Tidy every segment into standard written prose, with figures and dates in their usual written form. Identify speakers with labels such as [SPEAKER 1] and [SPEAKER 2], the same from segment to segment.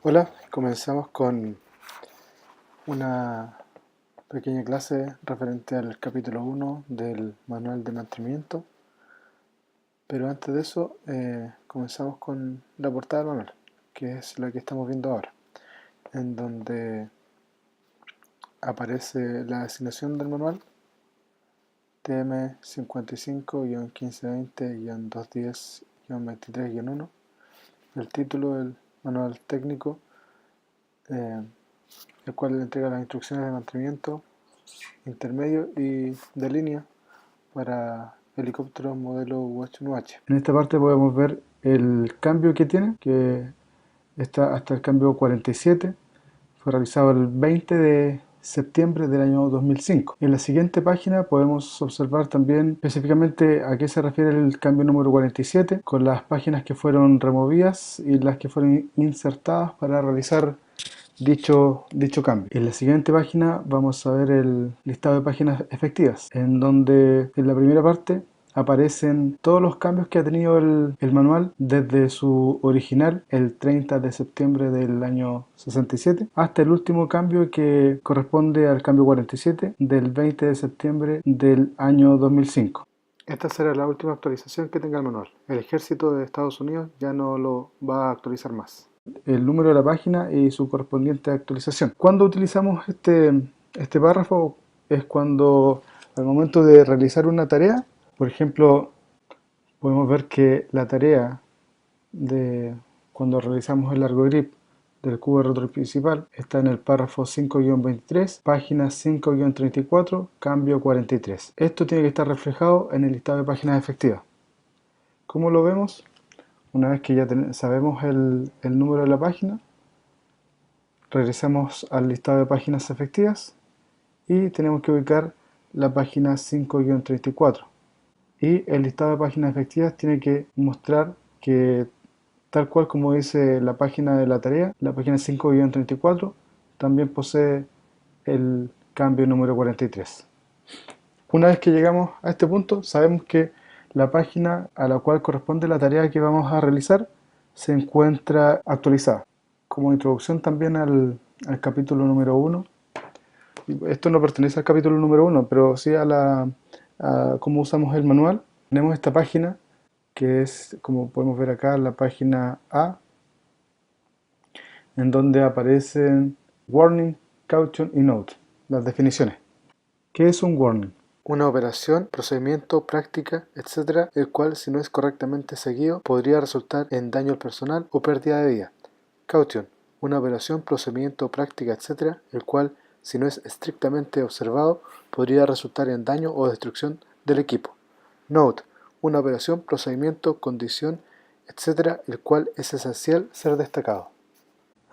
[SPEAKER 1] Hola, comenzamos con una pequeña clase referente al capítulo 1 del manual de mantenimiento, pero antes de eso comenzamos con la portada del manual, que es la que estamos viendo ahora, en donde aparece la asignación del manual TM55-1520-210-23-1, el título del manual técnico, eh, el cual le entrega las instrucciones de mantenimiento intermedio y de línea para helicópteros modelo UH-1H. En esta parte podemos ver el cambio que tiene, que está hasta el cambio 47, fue realizado el 20 de septiembre del año 2005. En la siguiente página podemos observar también específicamente a qué se refiere el cambio número 47, con las páginas que fueron removidas y las que fueron insertadas para realizar dicho cambio. En la siguiente página vamos a ver el listado de páginas efectivas, en donde en la primera parte aparecen todos los cambios que ha tenido el manual desde su original el 30 de septiembre del año 67 hasta el último cambio que corresponde al cambio 47 del 20 de septiembre del año 2005. Esta será la última actualización que tenga el manual. El ejército de Estados Unidos ya no lo va a actualizar más. El número de la página y su correspondiente actualización. Cuando utilizamos este párrafo es cuando al momento de realizar una tarea, por ejemplo, podemos ver que la tarea de cuando realizamos el largo grip del cubo rotor principal está en el párrafo 5-23, página 5-34, cambio 43. Esto tiene que estar reflejado en el listado de páginas efectivas. ¿Cómo lo vemos? Una vez que ya sabemos el número de la página, regresamos al listado de páginas efectivas y tenemos que ubicar la página 5-34. Y el listado de páginas efectivas tiene que mostrar que, tal cual como dice la página de la tarea, la página 5-34 también posee el cambio número 43. Una vez que llegamos a este punto, sabemos que la página a la cual corresponde la tarea que vamos a realizar se encuentra actualizada. Como introducción también al capítulo número 1, esto no pertenece al capítulo número 1, pero sí a cómo usamos el manual. Tenemos esta página que es, como podemos ver acá, la página A, en donde aparecen warning, caution y note, las definiciones. ¿Qué es un warning? Una operación, procedimiento, práctica, etc., el cual, si no es correctamente seguido, podría resultar en daño al personal o pérdida de vida. Caution, una operación, procedimiento, práctica, etc., el cual, si no es estrictamente observado, podría resultar en daño o destrucción del equipo. Note, una operación, procedimiento, condición, etc., el cual es esencial ser destacado.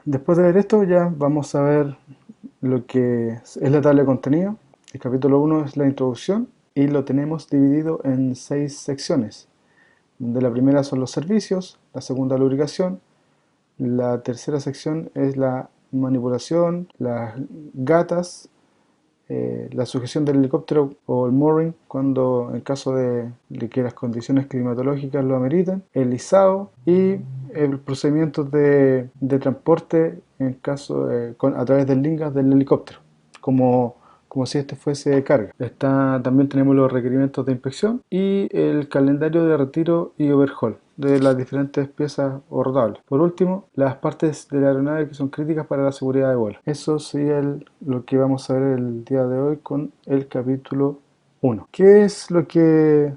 [SPEAKER 1] Después de ver esto ya vamos a ver lo que es la tabla de contenido. El capítulo 1 es la introducción y lo tenemos dividido en 6 secciones, donde la primera son los servicios, la segunda lubricación, la tercera sección es la manipulación, las gatas, la sujeción del helicóptero o el mooring cuando en caso de que las condiciones climatológicas lo ameriten, el izado y el procedimiento de transporte en caso a través del lingas del helicóptero, como si este fuese de carga. También tenemos los requerimientos de inspección y el calendario de retiro y overhaul de las diferentes piezas o rotables. Por último, las partes de la aeronave que son críticas para la seguridad de vuelo. Eso sería lo que vamos a ver el día de hoy con el capítulo 1. ¿Qué es lo que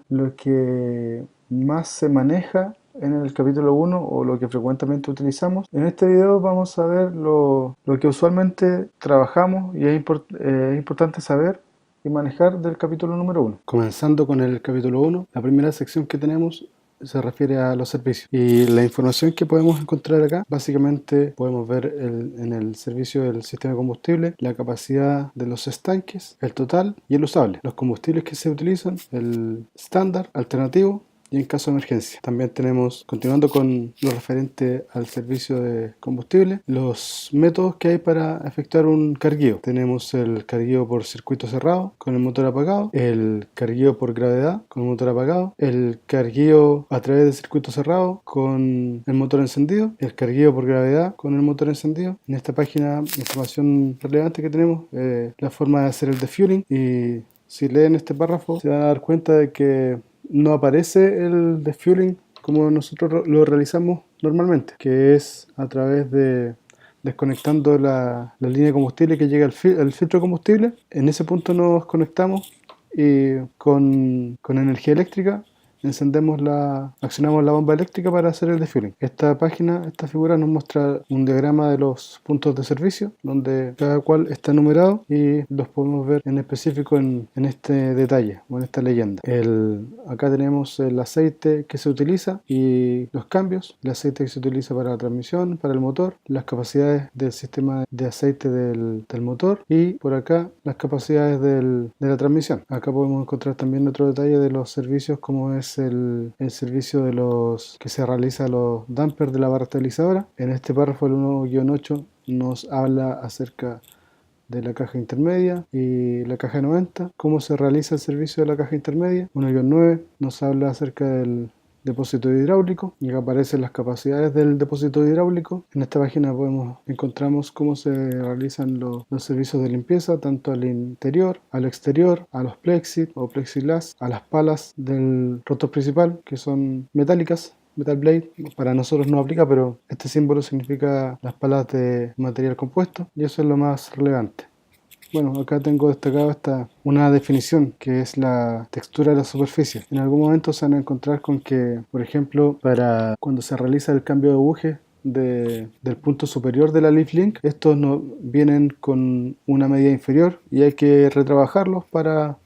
[SPEAKER 1] más se maneja en el capítulo 1 o lo que frecuentemente utilizamos? En este video vamos a ver lo que usualmente trabajamos y es importante saber y manejar del capítulo número 1. Comenzando con el capítulo 1, la primera sección que tenemos se refiere a los servicios y la información que podemos encontrar acá, básicamente podemos ver en el servicio del sistema de combustible la capacidad de los estanques, el total y el usable, los combustibles que se utilizan, el estándar, alternativo y en caso de emergencia. También tenemos, continuando con lo referente al servicio de combustible, los métodos que hay para efectuar un carguío. Tenemos el carguío por circuito cerrado con el motor apagado, el carguío por gravedad con el motor apagado, el carguío a través del circuito cerrado con el motor encendido, el carguío por gravedad con el motor encendido. En esta página, información relevante que tenemos, la forma de hacer el defueling, y si leen este párrafo se van a dar cuenta de que no aparece el defueling como nosotros lo realizamos normalmente, que es a través de desconectando la línea de combustible que llega al filtro de combustible. En ese punto nos conectamos y con energía eléctrica accionamos la bomba eléctrica para hacer el defueling. Esta figura nos muestra un diagrama de los puntos de servicio, donde cada cual está numerado y los podemos ver en específico en este detalle o en esta leyenda. Acá tenemos el aceite que se utiliza y los cambios, el aceite que se utiliza para la transmisión, para el motor, las capacidades del sistema de aceite del motor, y por acá las capacidades de la transmisión. Acá podemos encontrar también otro detalle de los servicios, como es el servicio de los que se realiza los dampers de la barra estabilizadora. En este párrafo, el 1-8, nos habla acerca de la caja intermedia y la caja 90, cómo se realiza el servicio de la caja intermedia. 1-9 nos habla acerca del depósito hidráulico, y acá aparecen las capacidades del depósito hidráulico. En esta página encontramos cómo se realizan los servicios de limpieza, tanto al interior, al exterior, a los plexi o plexiglass, a las palas del rotor principal, que son metálicas. Metal blade para nosotros no aplica, pero este símbolo significa las palas de material compuesto, y eso es lo más relevante. Bueno, acá tengo destacado una definición, que es la textura de la superficie. En algún momento se van a encontrar con que, por ejemplo, para cuando se realiza el cambio de buje del punto superior de la leaf link, estos no vienen con una medida inferior y hay que retrabajarlos para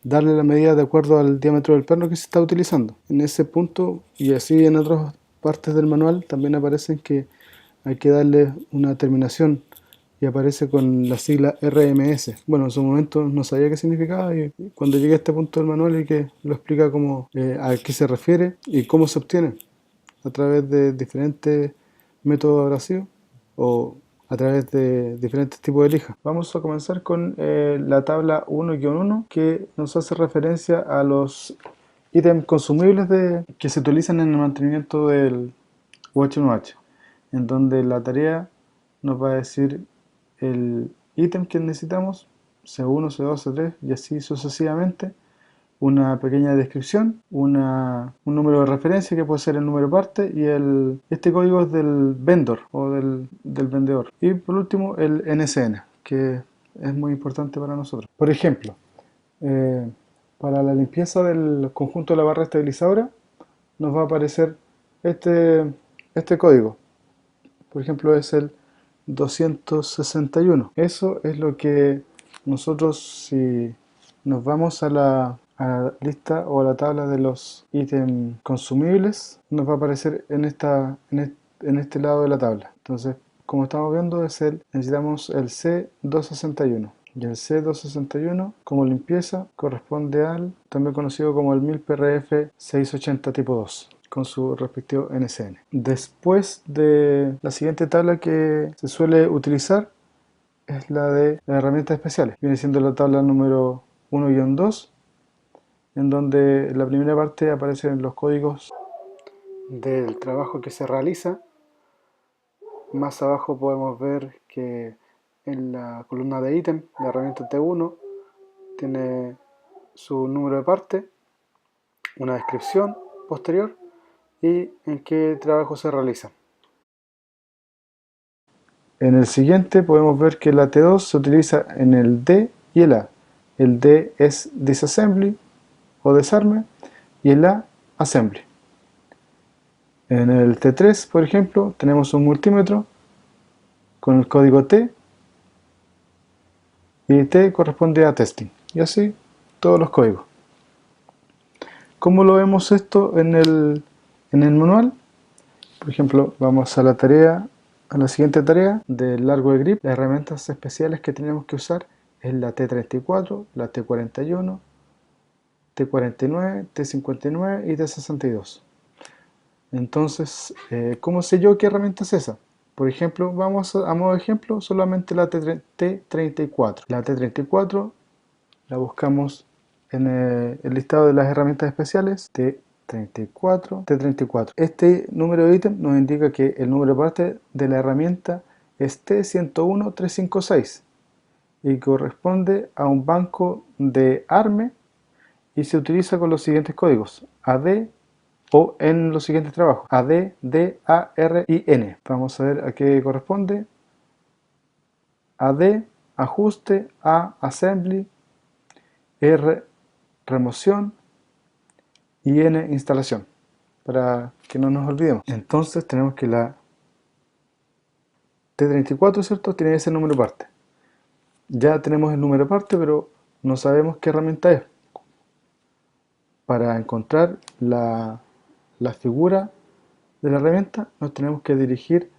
[SPEAKER 1] darle la medida de acuerdo al diámetro del perno que se está utilizando. En ese punto, y así en otras partes del manual, también aparecen que hay que darle una terminación, y aparece con la sigla RMS. Bueno, en su momento no sabía qué significaba, y cuando llegué a este punto del manual y que lo explica a qué se refiere y cómo se obtiene a través de diferentes métodos abrasivos o a través de diferentes tipos de lija. Vamos a comenzar con la tabla 1-1, que nos hace referencia a los ítems consumibles que se utilizan en el mantenimiento del UH1H, en donde la tarea nos va a decir el ítem que necesitamos, C1, C2, C3 y así sucesivamente, una pequeña descripción, un número de referencia que puede ser el número parte, y este código es del vendor o del vendedor, y por último el NSN, que es muy importante para nosotros. Por ejemplo, para la limpieza del conjunto de la barra estabilizadora nos va a aparecer este código. Por ejemplo, es el 261. Eso es lo que nosotros, si nos vamos a la lista o a la tabla de los ítems consumibles, nos va a aparecer en este lado de la tabla. Entonces, como estamos viendo, necesitamos el C261. Y el C261, como limpieza, corresponde también conocido como el 1000 PRF 680 tipo 2. Con su respectivo NSN. Después de la siguiente tabla que se suele utilizar es la de las herramientas especiales. Viene siendo la tabla número 1-2, en donde en la primera parte aparecen los códigos del trabajo que se realiza. Más abajo podemos ver que en la columna de ítem, la herramienta T1 tiene su número de parte, una descripción posterior y en qué trabajo se realiza. En el siguiente podemos ver que la T2 se utiliza en el D y el A. El D es disassembly o desarme y el A assembly. En el T3, por ejemplo, tenemos un multímetro con el código T, y T corresponde a testing, y así todos los códigos. ¿Cómo lo vemos esto en el manual? Por ejemplo, vamos a la siguiente tarea del largo de grip. Las herramientas especiales que tenemos que usar es la T34, la T41, T49, T59 y T62. Entonces, ¿cómo sé yo qué herramienta es esa? Por ejemplo, vamos a modo de ejemplo, solamente la T34. La T34 la buscamos en el listado de las herramientas especiales, T34, T34. Este número de ítem nos indica que el número de parte de la herramienta es T101356 y corresponde a un banco de ARME y se utiliza con los siguientes códigos: AD o en los siguientes trabajos: AD, D, A, R y N. Vamos a ver a qué corresponde. AD, ajuste; A, assembly; R, remoción y N, instalación, para que no nos olvidemos. Entonces tenemos que la T34, ¿cierto?, tiene ese número de parte. Ya tenemos el número de parte, pero no sabemos qué herramienta es. Para encontrar la figura de la herramienta nos tenemos que dirigir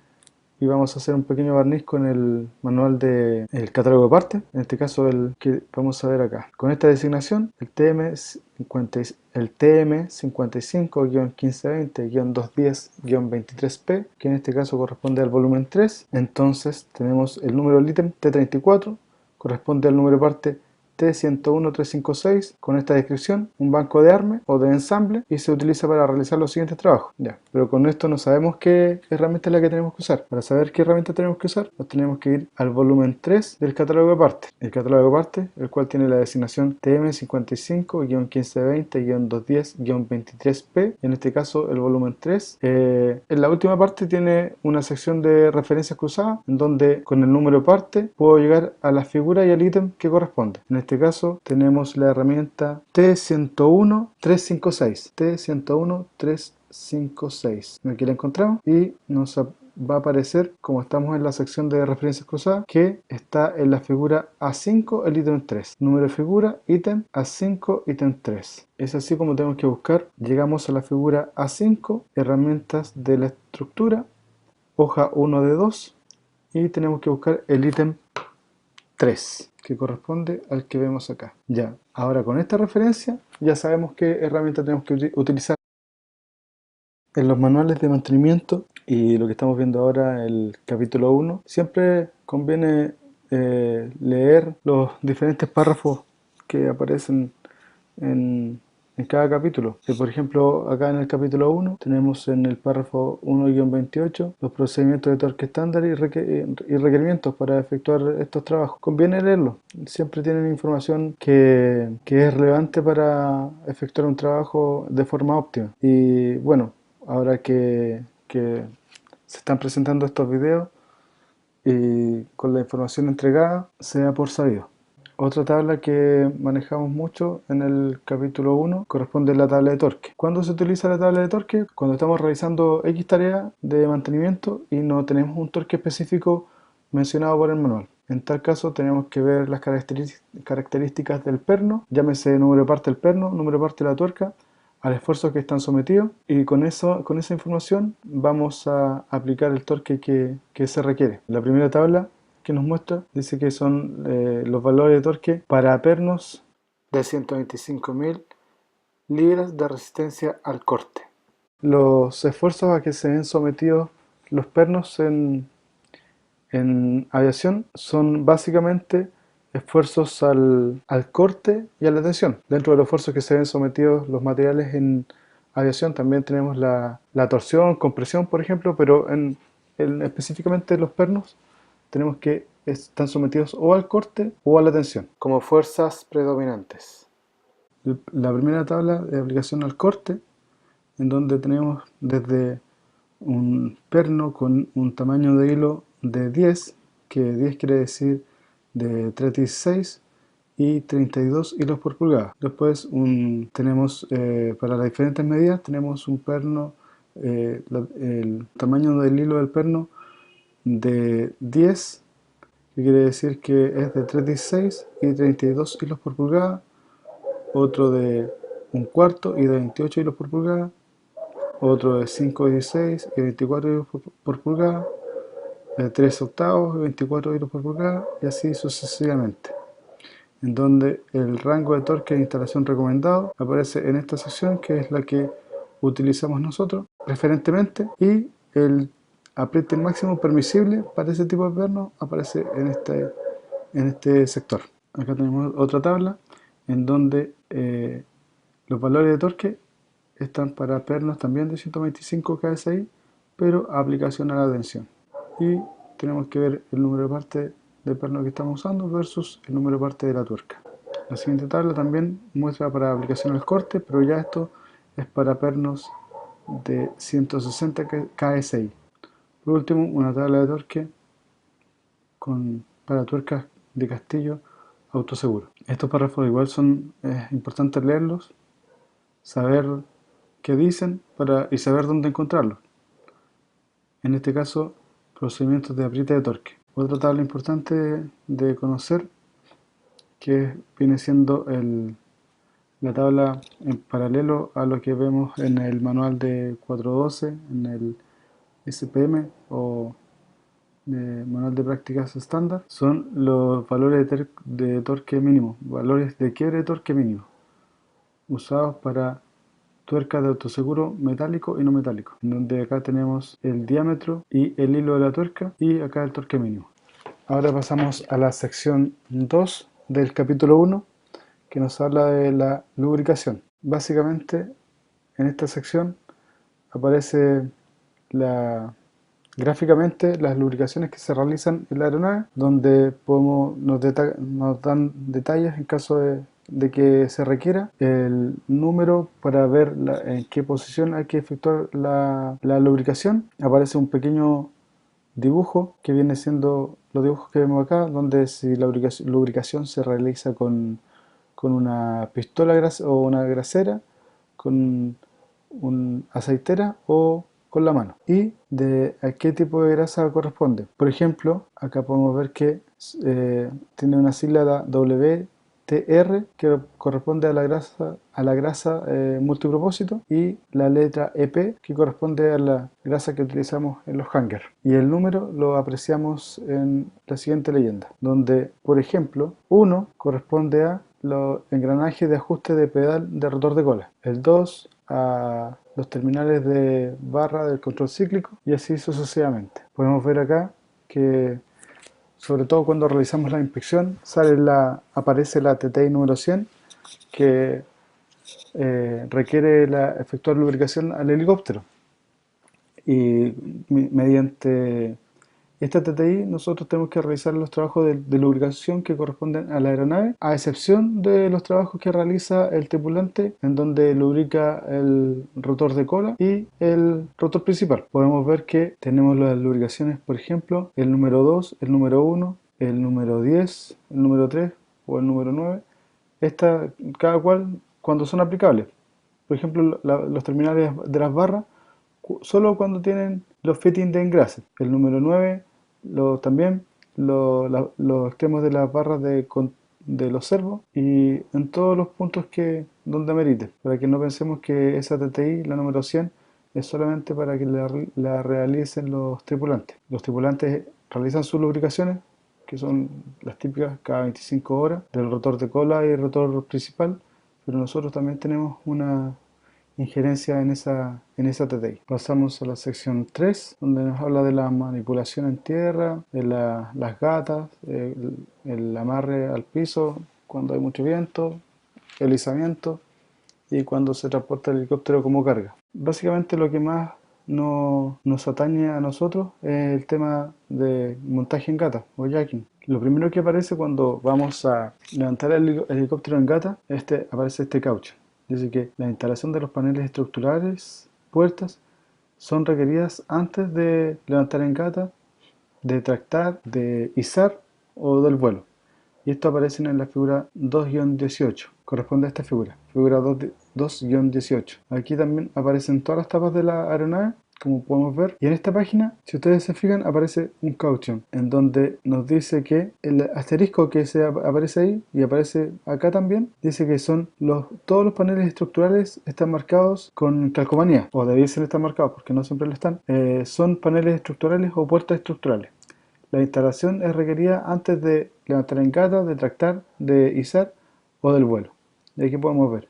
[SPEAKER 1] y vamos a hacer un pequeño barniz con el manual del catálogo de partes, en este caso el que vamos a ver acá. Con esta designación, el TM55-1520-210-23P, que en este caso corresponde al volumen 3, entonces tenemos el número del ítem T34, corresponde al número de parte T101356, con esta descripción: un banco de ARME o de ensamble, y se utiliza para realizar los siguientes trabajos. Ya, pero con esto no sabemos qué herramienta es la que tenemos que usar. Para saber qué herramienta tenemos que usar, nos tenemos que ir al volumen 3 del catálogo de partes. El catálogo de partes, el cual tiene la designación TM55-1520-210-23P, en este caso el volumen 3. En la última parte tiene una sección de referencias cruzadas, en donde con el número de parte puedo llegar a la figura y al ítem que corresponde. En este caso tenemos la herramienta T101356. T101356. Aquí la encontramos y nos va a aparecer, como estamos en la sección de referencias cruzadas, que está en la figura A5 el ítem 3. Número de figura, ítem A5, ítem 3. Es así como tenemos que buscar. Llegamos a la figura A5, herramientas de la estructura, hoja 1 de 2, y tenemos que buscar el ítem 3, que corresponde al que vemos acá. Ya, ahora con esta referencia ya sabemos qué herramienta tenemos que utilizar. En los manuales de mantenimiento y lo que estamos viendo ahora, el capítulo 1, siempre conviene leer los diferentes párrafos que aparecen en cada capítulo. Por ejemplo, acá en el capítulo 1 tenemos en el párrafo 1-28 los procedimientos de torque estándar y requerimientos para efectuar estos trabajos. Conviene leerlo. Siempre tienen información que es relevante para efectuar un trabajo de forma óptima. Y bueno, ahora que se están presentando estos videos y con la información entregada, se da por sabido. Otra tabla que manejamos mucho en el capítulo 1 corresponde a la tabla de torque. ¿Cuándo se utiliza la tabla de torque? Cuando estamos realizando X tarea de mantenimiento y no tenemos un torque específico mencionado por el manual. En tal caso tenemos que ver las características del perno, llámese número de parte del perno, número de parte de la tuerca, al esfuerzo que están sometidos, y con esa información vamos a aplicar el torque que se requiere. La primera tabla que nos muestra dice que son los valores de torque para pernos de 125.000 libras de resistencia al corte. Los esfuerzos a que se ven sometidos los pernos en aviación son básicamente esfuerzos al corte y a la tensión. Dentro de los esfuerzos que se ven sometidos los materiales en aviación también tenemos la torsión, compresión, por ejemplo, pero específicamente los pernos tenemos que están sometidos o al corte o a la tensión como fuerzas predominantes. La primera tabla de aplicación al corte, en donde tenemos desde un perno con un tamaño de hilo de 10, que 10 quiere decir de 3,16 y 32 hilos por pulgada. Después tenemos para las diferentes medidas, tenemos un perno, el tamaño del hilo del perno de 10, que quiere decir que es de 3,16 y 32 hilos por pulgada. Otro de un cuarto y de 28 hilos por pulgada. Otro de 5,16 y 24 hilos por pulgada. De 3 octavos y 24 hilos por pulgada, y así sucesivamente. en donde el rango de torque de instalación recomendado aparece en esta sección, que es la que utilizamos nosotros preferentemente, y el apriete máximo permisible para ese tipo de perno aparece en este sector. Acá tenemos otra tabla en donde los valores de torque están para pernos también de 125 kSI, pero aplicación a la tensión. Y tenemos que ver el número de parte del perno que estamos usando versus el número de parte de la tuerca. La siguiente tabla también muestra para aplicación al corte, pero ya esto es para pernos de 160 kSI. Por último, una tabla de torque para tuercas de castillo autoseguro. Estos párrafos igual son importantes leerlos, saber qué dicen y saber dónde encontrarlos. En este caso, procedimientos de apriete de torque. Otra tabla importante de conocer, que viene siendo la tabla en paralelo a lo que vemos en el manual de 412, en el SPM o manual de prácticas estándar, son los valores de torque mínimo, valores de quiebre de torque mínimo, usados para tuercas de autoseguro metálico y no metálico, en donde acá tenemos el diámetro y el hilo de la tuerca y acá el torque mínimo. Ahora pasamos a la sección 2 del capítulo 1, que nos habla de la lubricación. Básicamente, en esta sección aparece gráficamente las lubricaciones que se realizan en la aeronave, donde nos dan detalles en caso de que se requiera, el número para ver en qué posición hay que efectuar la lubricación. Aparece un pequeño dibujo que viene siendo los dibujos que vemos acá, donde si la lubricación se realiza con una pistola o una grasera, con una aceitera o con la mano, y de a qué tipo de grasa corresponde. Por ejemplo, acá podemos ver que tiene una sigla WTR, que corresponde a la grasa multipropósito, y la letra EP, que corresponde a la grasa que utilizamos en los hangers. Y el número lo apreciamos en la siguiente leyenda, donde, por ejemplo, 1 corresponde a los engranajes de ajuste de pedal de rotor de cola, el 2 a los terminales de barra del control cíclico, y así sucesivamente. Podemos ver acá que, sobre todo cuando realizamos la inspección, aparece la TTI número 100, que requiere efectuar lubricación al helicóptero, y mediante esta TTI nosotros tenemos que realizar los trabajos de lubricación que corresponden a la aeronave, a excepción de los trabajos que realiza el tripulante, en donde lubrica el rotor de cola y el rotor principal. Podemos ver que tenemos las lubricaciones, por ejemplo, el número 2, el número 1, el número 10, el número 3 o el número 9, cada cual cuando son aplicables. Por ejemplo, los terminales de las barras, solo cuando tienen los fittings de engrase. El número 9 también los extremos de las barras de los servos, y en todos los puntos donde amerite, para que no pensemos que esa TTI, la número 100, es solamente para que la realicen los tripulantes. Los tripulantes realizan sus lubricaciones, que son las típicas cada 25 horas, del rotor de cola y el rotor principal, pero nosotros también tenemos una injerencia en esa TTI. Pasamos a la sección 3, donde nos habla de la manipulación en tierra, de las gatas, el amarre al piso cuando hay mucho viento, el izamiento y cuando se transporta el helicóptero como carga. Básicamente lo que más nos atañe a nosotros es el tema de montaje en gata o jacking. Lo primero que aparece cuando vamos a levantar el helicóptero en gata, aparece este caucho. Dice que la instalación de los paneles estructurales, puertas, son requeridas antes de levantar en gata, de tractar, de izar o del vuelo. Y esto aparece en la figura 2-18, corresponde a esta figura 2-18. Aquí también aparecen todas las tapas de la aeronave, como podemos ver, y en esta página, si ustedes se fijan, aparece un caution, en donde nos dice que el asterisco que aparece ahí, y aparece acá también, dice que todos los paneles estructurales están marcados con calcomanía, o debiesen estar marcados, porque no siempre lo están. Son paneles estructurales o puertas estructurales. La instalación es requerida antes de levantar en gata, de tractar, de izar o del vuelo. Y aquí podemos ver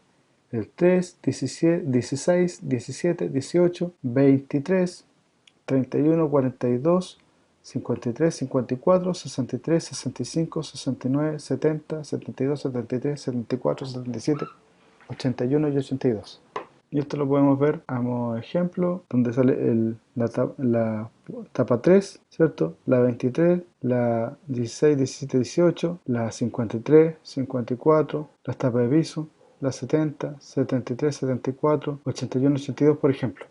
[SPEAKER 1] el 3, 17, 16, 17, 18, 23, 31, 42, 53, 54, 63, 65, 69, 70, 72, 73, 74, 77, 81 y 82. Y esto lo podemos ver a modo de ejemplo, donde sale la tapa 3, ¿cierto? La 23, la 16, 17, 18, la 53, 54, las tapas de piso, la 70, 73, 74, 81, 82, por ejemplo.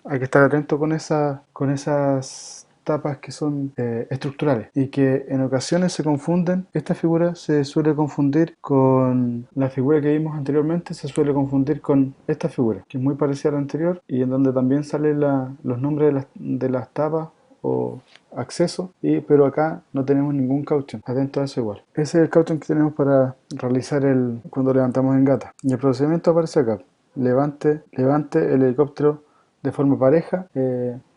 [SPEAKER 1] Hay que estar atento con esas tapas que son estructurales y que en ocasiones se confunden. Esta figura se suele confundir con la figura que vimos anteriormente, se suele confundir con esta figura, que es muy parecida a la anterior y en donde también salen los nombres de las tapas o acceso, pero acá no tenemos ningún caution. Atento a eso igual. Ese es el caution que tenemos para realizar cuando levantamos en gata. Y el procedimiento aparece acá. Levante el helicóptero de forma pareja.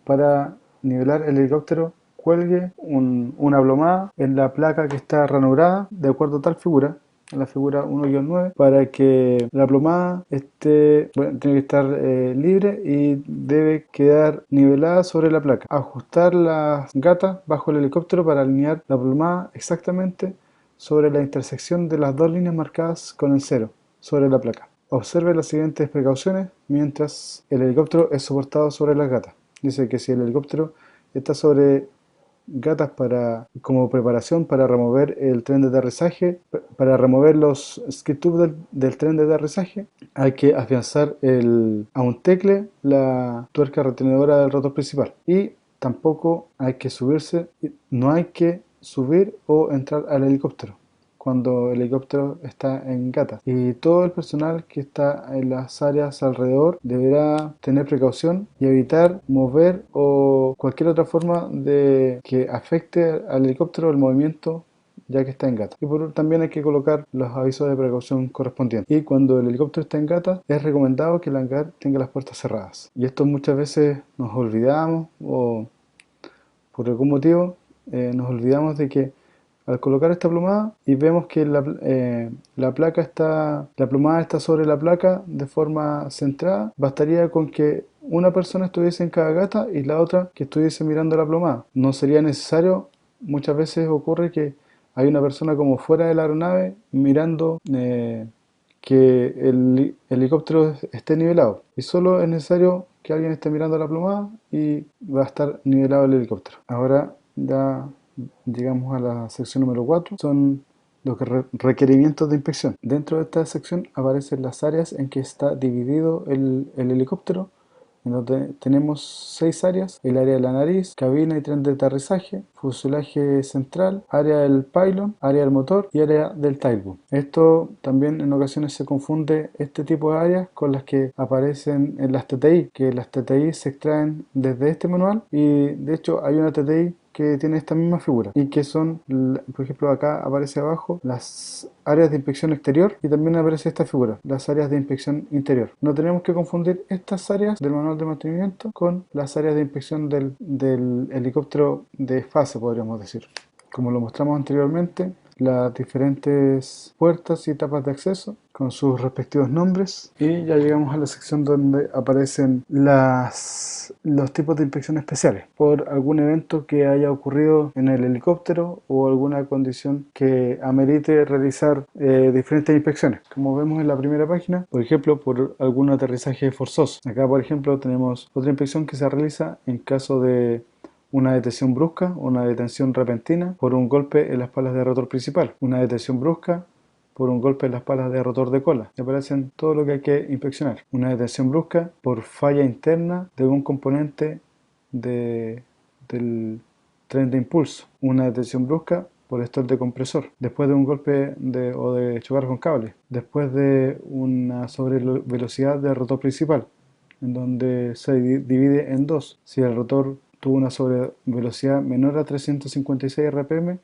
[SPEAKER 1] Para nivelar el helicóptero, cuelgue una plomada en la placa que está ranurada de acuerdo a tal figura, en la figura 1-9, para que la plomada tiene que estar libre y debe quedar nivelada sobre la placa. Ajustar las gatas bajo el helicóptero para alinear la plomada exactamente sobre la intersección de las dos líneas marcadas con el 0 sobre la placa. Observe las siguientes precauciones mientras el helicóptero es soportado sobre las gatas. Dice que si el helicóptero está sobre gatas como preparación para remover el tren de aterrizaje, para remover los skid tubes del tren de aterrizaje, hay que afianzar a un tecle la tuerca retenedora del rotor principal. Y tampoco hay que no hay que subir o entrar al helicóptero cuando el helicóptero está en gata. Y todo el personal que está en las áreas alrededor deberá tener precaución y evitar mover o cualquier otra forma de que afecte al helicóptero el movimiento ya que está en gata. Y también hay que colocar los avisos de precaución correspondientes. Y cuando el helicóptero está en gata, es recomendado que el hangar tenga las puertas cerradas. Y esto muchas veces nos olvidamos o por algún motivo nos olvidamos de que al colocar esta plomada y vemos que la plomada está sobre la placa de forma centrada, bastaría con que una persona estuviese en cada gata y la otra que estuviese mirando la plomada. No sería necesario, muchas veces ocurre que hay una persona como fuera de la aeronave mirando que el helicóptero esté nivelado. Y solo es necesario que alguien esté mirando la plomada y va a estar nivelado el helicóptero. Ahora ya llegamos a la sección número 4, son los requerimientos de inspección. Dentro de esta sección aparecen las áreas en que está dividido el helicóptero, en donde tenemos 6 áreas: el área de la nariz, cabina y tren de aterrizaje, fuselaje central, área del pylon, área del motor y área del tailboom. Esto también en ocasiones se confunde este tipo de áreas con las que aparecen en las TTI, que las TTI se extraen desde este manual y de hecho hay una TTI que tiene esta misma figura y que son, por ejemplo, acá aparece abajo las áreas de inspección exterior y también aparece esta figura, las áreas de inspección interior. No tenemos que confundir estas áreas del manual de mantenimiento con las áreas de inspección del helicóptero de fase, podríamos decir. Como lo mostramos anteriormente, las diferentes puertas y tapas de acceso con sus respectivos nombres, y ya llegamos a la sección donde aparecen los tipos de inspección especiales por algún evento que haya ocurrido en el helicóptero o alguna condición que amerite realizar diferentes inspecciones, como vemos en la primera página, por ejemplo por algún aterrizaje forzoso. Acá por ejemplo tenemos otra inspección que se realiza en caso de una detención brusca o una detención repentina por un golpe en las palas de rotor principal, una detención brusca por un golpe en las palas de rotor de cola. Y aparecen todo lo que hay que inspeccionar. Una detención brusca por falla interna de un componente del tren de impulso. Una detención brusca por stall de compresor, después de un golpe o de chocar con cable, después de una sobrevelocidad del rotor principal, en donde se divide en dos: si el rotor tuvo una sobrevelocidad menor a 356 RPM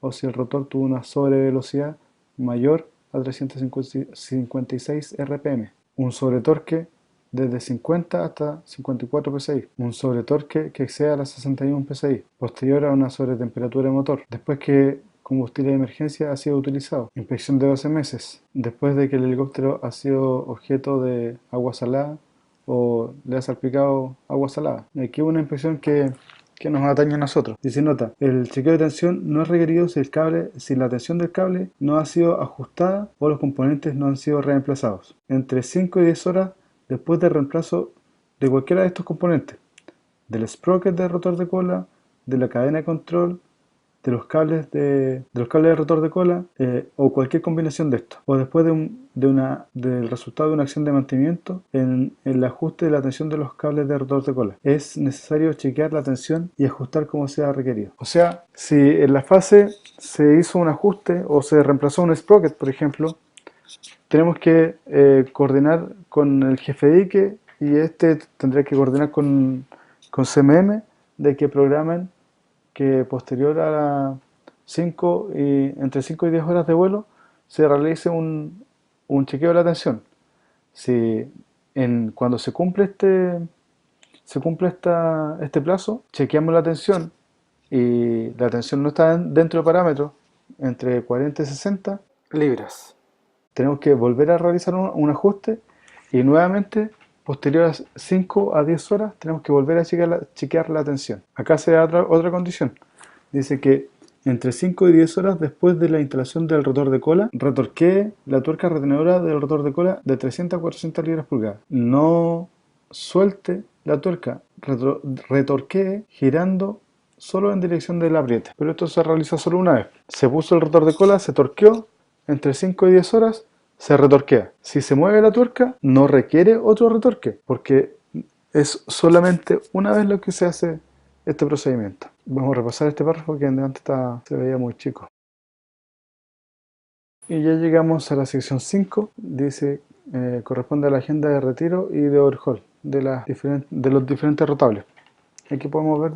[SPEAKER 1] o si el rotor tuvo una sobrevelocidad mayor a 356 RPM. Un sobretorque desde 50 hasta 54 psi, un sobretorque que exceda las 61 psi, posterior a una sobretemperatura de motor, después que combustible de emergencia ha sido utilizado. Inspección de 12 meses, después de que el helicóptero ha sido objeto de agua salada o le ha salpicado agua salada. Aquí una inspección que nos atañe a nosotros. Dice nota, el chequeo de tensión no es requerido si la tensión del cable no ha sido ajustada o los componentes no han sido reemplazados entre 5 y 10 horas después del reemplazo de cualquiera de estos componentes, del sprocket de rotor de cola, de la cadena de control, de los cables de rotor de cola o cualquier combinación de estos, o después del resultado de una acción de mantenimiento en el ajuste de la tensión de los cables de rotor de cola. Es necesario chequear la tensión y ajustar como sea requerido. O sea, si en la fase se hizo un ajuste o se reemplazó un sprocket, por ejemplo, tenemos que coordinar con el jefe de dique y este tendría que coordinar con CMM de que programen que posterior a entre 5 y 10 horas de vuelo se realice un chequeo de la tensión. Si cuando se cumple este plazo, chequeamos la tensión y la tensión no está dentro de parámetros, entre 40 y 60 libras. Tenemos que volver a realizar un ajuste y nuevamente, posterior a 5 a 10 horas, tenemos que volver a chequear la tensión. Acá se da otra condición. Dice que entre 5 y 10 horas después de la instalación del rotor de cola, retorquee la tuerca retenedora del rotor de cola de 300 a 400 libras pulgadas. No suelte la tuerca, retorquee girando solo en dirección del apriete. Pero esto se realiza solo una vez. Se puso el rotor de cola, se torqueó, entre 5 y 10 horas se retorquea. Si se mueve la tuerca, no requiere otro retorque, porque es solamente una vez lo que se hace este procedimiento. Vamos a repasar este párrafo que antes se veía muy chico. Y ya llegamos a la sección 5. Dice, corresponde a la agenda de retiro y de overhaul de los diferentes rotables. Aquí podemos ver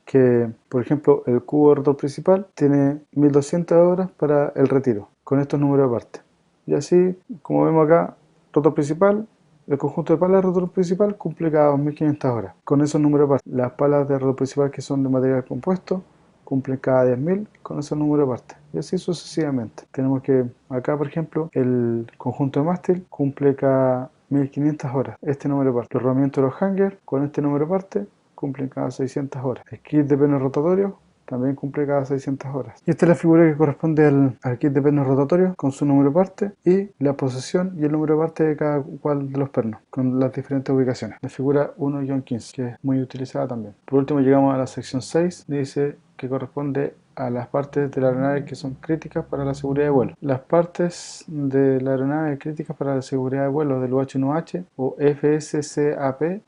[SPEAKER 1] que, por ejemplo, el cubo de rotor principal tiene 1200 horas para el retiro, con estos números aparte. Y así, como vemos acá, rotor principal, el conjunto de palas de rotor principal cumple cada 2500 horas, con esos números aparte. Las palas de rotor principal que son de material compuesto cumplen cada 10.000 con esos números aparte. Y así sucesivamente. Tenemos que acá, por ejemplo, el conjunto de mástil cumple cada 1500 horas, este número aparte. Los rodamientos de los hangers con este número aparte cumplen cada 600 horas. El kit de penes rotatorios también cumple cada 600 horas. Y esta es la figura que corresponde al kit de pernos rotatorios con su número parte y la posición y el número parte de cada cual de los pernos con las diferentes ubicaciones. La figura 1-15, que es muy utilizada también. Por último llegamos a la sección 6, dice que corresponde a las partes de la aeronave que son críticas para la seguridad de vuelo. Las partes de la aeronave críticas para la seguridad de vuelo del UH-1H o FSCAP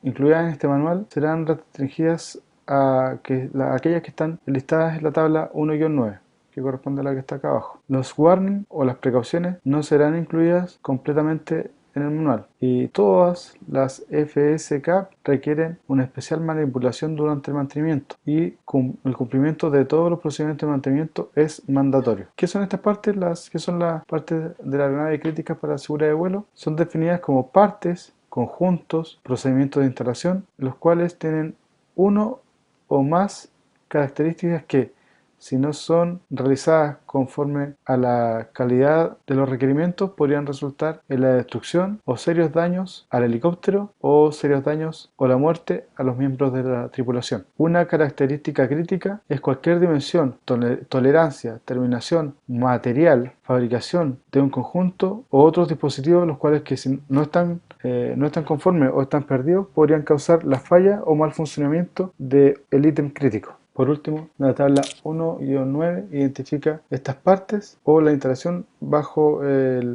[SPEAKER 1] incluidas en este manual serán restringidas a aquellas que están listadas en la tabla 1-9, que corresponde a la que está acá abajo. Los warnings o las precauciones no serán incluidas completamente en el manual y todas las FSCAP requieren una especial manipulación durante el mantenimiento y el cumplimiento de todos los procedimientos de mantenimiento es mandatorio. ¿Qué son estas partes? ¿Qué son las partes de la aeronave críticas para la seguridad de vuelo? Son definidas como partes, conjuntos, procedimientos de instalación, los cuales tienen uno o más características que, si no son realizadas conforme a la calidad de los requerimientos, podrían resultar en la destrucción o serios daños al helicóptero o serios daños o la muerte a los miembros de la tripulación. Una característica crítica es cualquier dimensión, tolerancia, terminación, material, fabricación de un conjunto o otros dispositivos los cuales que si no están conformes o están perdidos podrían causar la falla o mal funcionamiento del ítem crítico. Por último, la tabla 1-9 identifica estas partes o la instalación bajo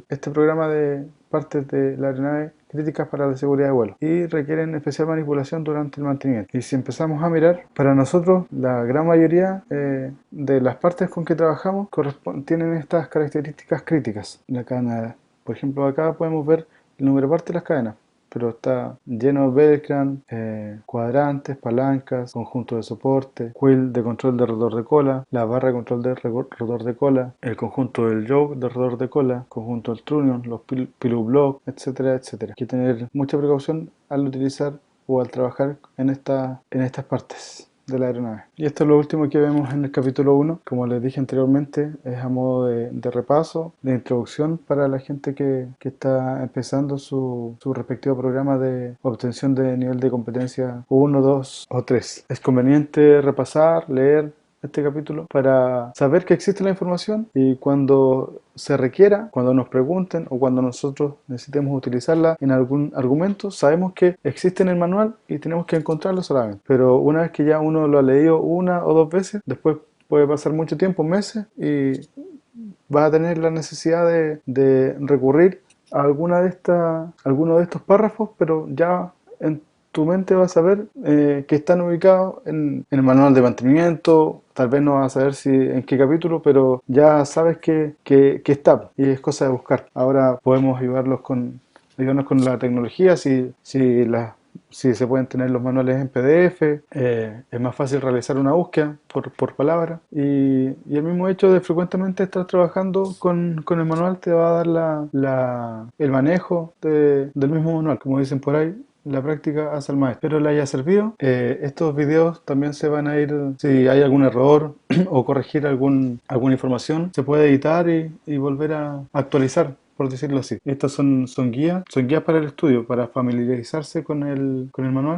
[SPEAKER 1] este programa de partes de la aeronave críticas para la seguridad de vuelo y requieren especial manipulación durante el mantenimiento. Y si empezamos a mirar, para nosotros la gran mayoría de las partes con que trabajamos tienen estas características críticas. Por ejemplo, acá podemos ver el número de parte de las cadenas. pero está lleno de Velcro, cuadrantes, palancas, conjunto de soporte, wheel de control de rotor de cola, la barra de control de rotor de cola, el conjunto del yoke de rotor de cola, conjunto del trunnion, los pillow blocks, etcétera, etcétera. Hay que tener mucha precaución al utilizar o al trabajar en estas partes de la aeronave. Y esto es lo último que vemos en el capítulo 1. Como les dije anteriormente, es a modo de repaso, de introducción para la gente que está empezando su respectivo programa de obtención de nivel de competencia 1, 2 o 3. Es conveniente repasar, leer este capítulo para saber que existe la información y cuando se requiera, cuando nos pregunten o cuando nosotros necesitemos utilizarla en algún argumento, sabemos que existe en el manual y tenemos que encontrarlo solamente. Pero una vez que ya uno lo ha leído una o dos veces, después puede pasar mucho tiempo, meses, y va a tener la necesidad de recurrir a alguno de estos párrafos, pero ya en tu mente vas a saber que están ubicados en el manual de mantenimiento. Tal vez no vas a saber en qué capítulo, pero ya sabes que está y es cosa de buscar. Ahora podemos ayudarnos con la tecnología, si se pueden tener los manuales en PDF, es más fácil realizar una búsqueda por palabra y el mismo hecho de frecuentemente estar trabajando con el manual te va a dar el manejo del mismo manual, como dicen por ahí. La práctica hace al maestro. Espero le haya servido. Estos videos también se van a ir, si hay algún error o corregir alguna información, se puede editar y volver a actualizar, por decirlo así. Estas son guías para el estudio, para familiarizarse con el manual.